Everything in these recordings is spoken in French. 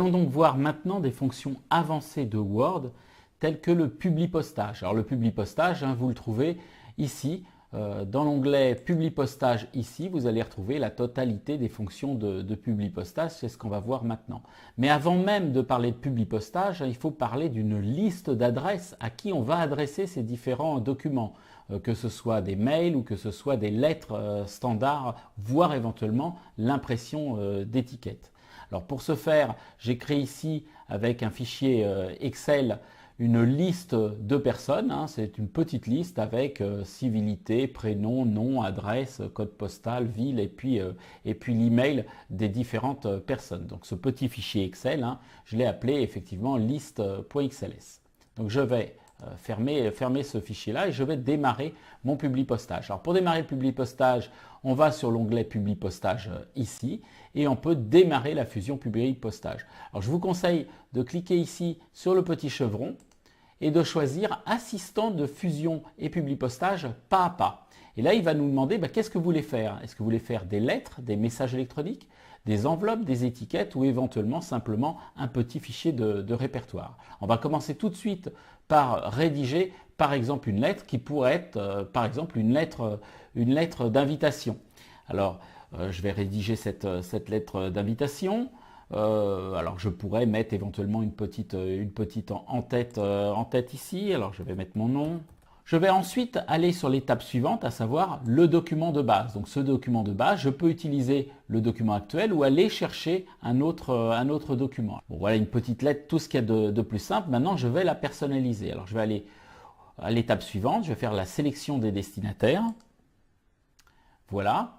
allons donc voir maintenant des fonctions avancées de Word telles que le publipostage. Alors le publipostage, vous le trouvez ici, dans l'onglet publipostage ici, vous allez retrouver la totalité des fonctions de publipostage, c'est ce qu'on va voir maintenant. Mais avant même de parler de publipostage, il faut parler d'une liste d'adresses à qui on va adresser ces différents documents, que ce soit des mails ou que ce soit des lettres standards, voire éventuellement l'impression d'étiquettes. Alors pour ce faire, j'ai créé ici avec un fichier Excel une liste de personnes, c'est une petite liste avec civilité, prénom, nom, adresse, code postal, ville et puis l'email des différentes personnes. Donc ce petit fichier Excel, je l'ai appelé effectivement liste.xls. Donc je vais fermer ce fichier-là et je vais démarrer mon publipostage. Alors pour démarrer le publipostage, on va sur l'onglet publipostage ici et on peut démarrer la fusion publipostage. Alors je vous conseille de cliquer ici sur le petit chevron et de choisir assistant de fusion et publipostage pas à pas. Et là, il va nous demander qu'est-ce que vous voulez faire. Est-ce que vous voulez faire des lettres, des messages électroniques, des enveloppes, des étiquettes ou éventuellement simplement un petit fichier de répertoire. On va commencer tout de suite par rédiger par exemple une lettre qui pourrait être par exemple une lettre d'invitation. Alors je vais rédiger cette lettre d'invitation. Alors je pourrais mettre éventuellement une petite en tête ici. Alors je vais mettre mon nom. Je vais ensuite aller sur l'étape suivante, à savoir le document de base. Donc ce document de base, je peux utiliser le document actuel ou aller chercher un autre document. Bon, voilà une petite lettre, tout ce qu'il y a de plus simple. Maintenant, je vais la personnaliser. Alors je vais aller à l'étape suivante, je vais faire la sélection des destinataires. Voilà.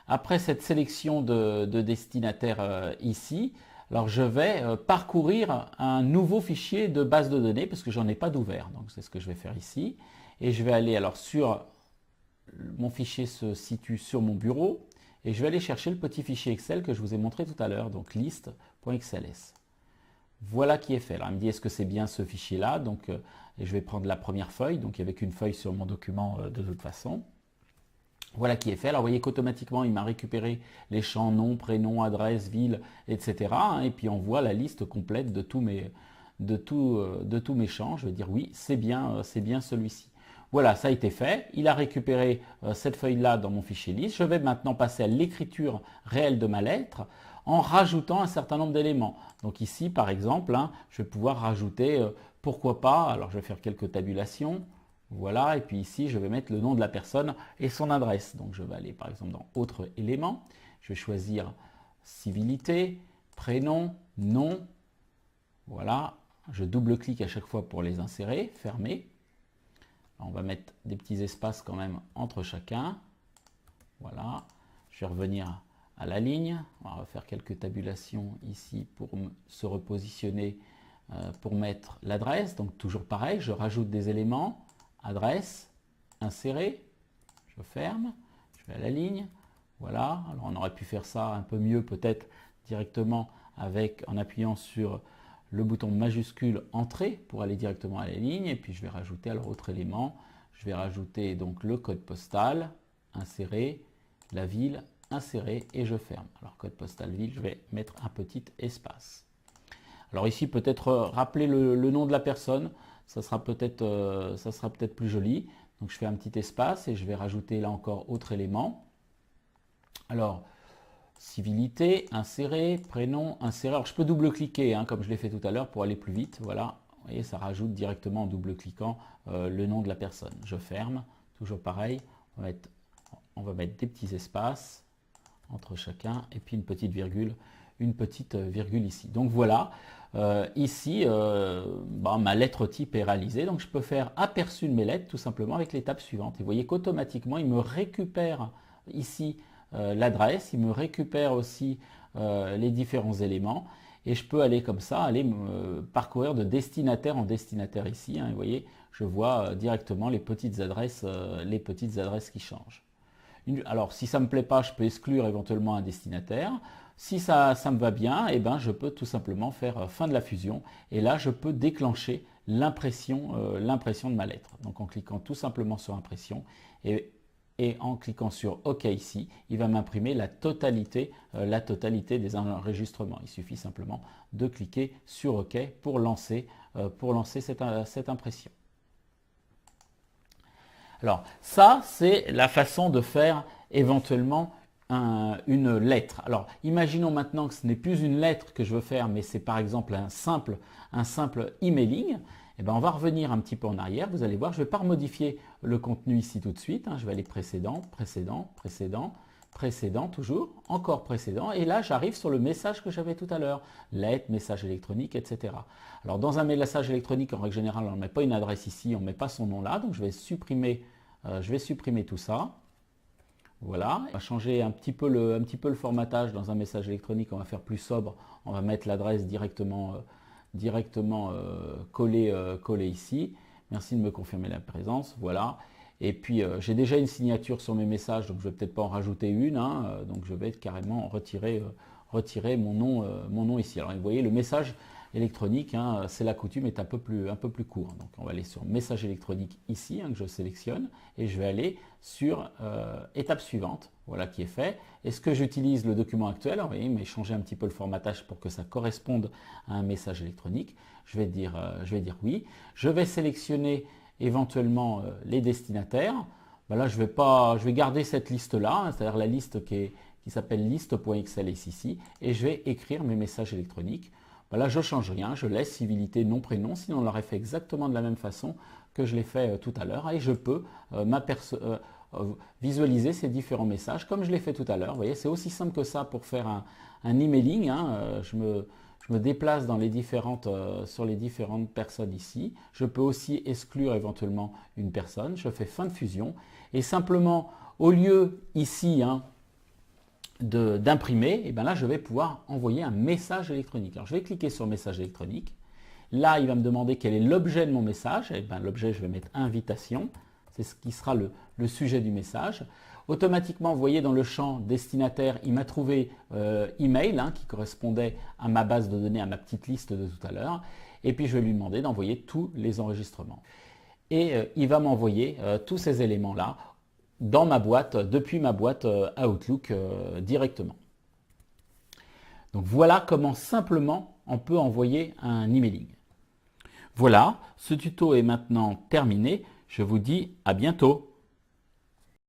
Après cette sélection de destinataires ici, alors je vais parcourir un nouveau fichier de base de données parce que j'en ai pas d'ouvert. Donc c'est ce que je vais faire ici. Et je vais aller alors sur mon fichier se situe sur mon bureau et je vais aller chercher le petit fichier Excel que je vous ai montré tout à l'heure, donc list.xls. Voilà qui est fait. Alors il me dit est-ce que c'est bien ce fichier là, donc et je vais prendre la première feuille, donc il n'y avait qu'une feuille sur mon document de toute façon. Voilà qui est fait. Alors vous voyez qu'automatiquement il m'a récupéré les champs nom, prénom, adresse, ville, etc. Et puis on voit la liste complète de tous mes champs. Je vais dire oui, c'est bien celui-ci. Voilà, ça a été fait. Il a récupéré cette feuille-là dans mon fichier liste. Je vais maintenant passer à l'écriture réelle de ma lettre en rajoutant un certain nombre d'éléments. Donc ici, par exemple, je vais pouvoir rajouter, pourquoi pas, alors je vais faire quelques tabulations. Voilà, et puis ici, je vais mettre le nom de la personne et son adresse. Donc je vais aller par exemple dans Autres éléments. Je vais choisir civilité, prénom, nom. Voilà, je double-clique à chaque fois pour les insérer, fermer. On va mettre des petits espaces quand même entre chacun. Voilà, je vais revenir à la ligne. On va refaire quelques tabulations ici pour se repositionner pour mettre l'adresse. Donc toujours pareil, je rajoute des éléments. Adresse, insérer, je ferme, je vais à la ligne. Voilà, alors on aurait pu faire ça un peu mieux peut-être directement en appuyant sur le bouton majuscule Entrée pour aller directement à la ligne. Et puis je vais rajouter alors autre élément. Je vais rajouter donc le code postal, insérer, la ville, insérer et je ferme. Alors code postal ville, je vais mettre un petit espace. Alors ici peut-être rappeler le nom de la personne, ça sera peut-être plus joli. Donc je fais un petit espace et je vais rajouter là encore autre élément. Alors civilité, insérer, prénom, insérer. Alors je peux double-cliquer comme je l'ai fait tout à l'heure pour aller plus vite. Voilà, vous voyez, ça rajoute directement en double-cliquant le nom de la personne. Je ferme, toujours pareil. On va mettre des petits espaces entre chacun et puis une petite virgule ici. Donc voilà, ici ma lettre type est réalisée. Donc je peux faire aperçu de mes lettres tout simplement avec l'étape suivante. Et vous voyez qu'automatiquement il me récupère ici l'adresse, il me récupère aussi les différents éléments et je peux aller comme ça, aller me parcourir de destinataire en destinataire ici. Vous voyez, je vois directement les petites adresses qui changent. Alors si ça ne me plaît pas, je peux exclure éventuellement un destinataire. Si ça me va bien, je peux tout simplement faire fin de la fusion et là je peux déclencher l'impression de ma lettre. Donc en cliquant tout simplement sur impression et Et en cliquant sur OK ici, il va m'imprimer la totalité des enregistrements. Il suffit simplement de cliquer sur OK pour lancer cette impression. Alors ça, c'est la façon de faire éventuellement une lettre. Alors imaginons maintenant que ce n'est plus une lettre que je veux faire, mais c'est par exemple un simple emailing. Eh bien, on va revenir un petit peu en arrière. Vous allez voir, je ne vais pas remodifier le contenu ici tout de suite. Je vais aller précédent, précédent, précédent, précédent, toujours, encore précédent. Et là, j'arrive sur le message que j'avais tout à l'heure. Lettre, message électronique, etc. Alors, dans un message électronique, en règle générale, on ne met pas une adresse ici, on ne met pas son nom là. Donc, je vais supprimer tout ça. Voilà, on va changer un petit peu le formatage dans un message électronique. On va faire plus sobre. On va mettre l'adresse directement collé ici. Merci de me confirmer la présence. Voilà. Et puis j'ai déjà une signature sur mes messages, donc je ne vais peut-être pas en rajouter une. Donc je vais carrément retirer mon nom ici. Alors vous voyez, le message électronique, c'est la coutume, est un peu plus court. Donc on va aller sur message électronique ici, que je sélectionne, et je vais aller sur étape suivante. Voilà qui est fait. Est-ce que j'utilise le document actuel? Alors, vous voyez, mais changer un petit peu le formatage pour que ça corresponde à un message électronique. Je vais dire oui. Je vais sélectionner éventuellement les destinataires. Ben là, je vais garder cette liste-là, c'est-à-dire la liste qui s'appelle liste.xls ici, et je vais écrire mes messages électroniques. Ben là, je ne change rien, je laisse civilité nom prénom, sinon on l'aurait fait exactement de la même façon que je l'ai fait tout à l'heure, et je peux visualiser ces différents messages comme je l'ai fait tout à l'heure. Vous voyez, c'est aussi simple que ça pour faire un emailing. Je me déplace sur les différentes personnes ici. Je peux aussi exclure éventuellement une personne. Je fais fin de fusion. Et simplement, au lieu ici d'imprimer, et bien là, je vais pouvoir envoyer un message électronique. Alors, je vais cliquer sur message électronique. Là, il va me demander quel est l'objet de mon message. Et bien, l'objet, je vais mettre invitation. C'est ce qui sera le sujet du message. Automatiquement, vous voyez dans le champ destinataire, il m'a trouvé email qui correspondait à ma base de données, à ma petite liste de tout à l'heure. Et puis, je vais lui demander d'envoyer tous les enregistrements. Et il va m'envoyer tous ces éléments-là dans ma boîte, depuis ma boîte Outlook directement. Donc, voilà comment simplement on peut envoyer un emailing. Voilà, ce tuto est maintenant terminé. Je vous dis à bientôt.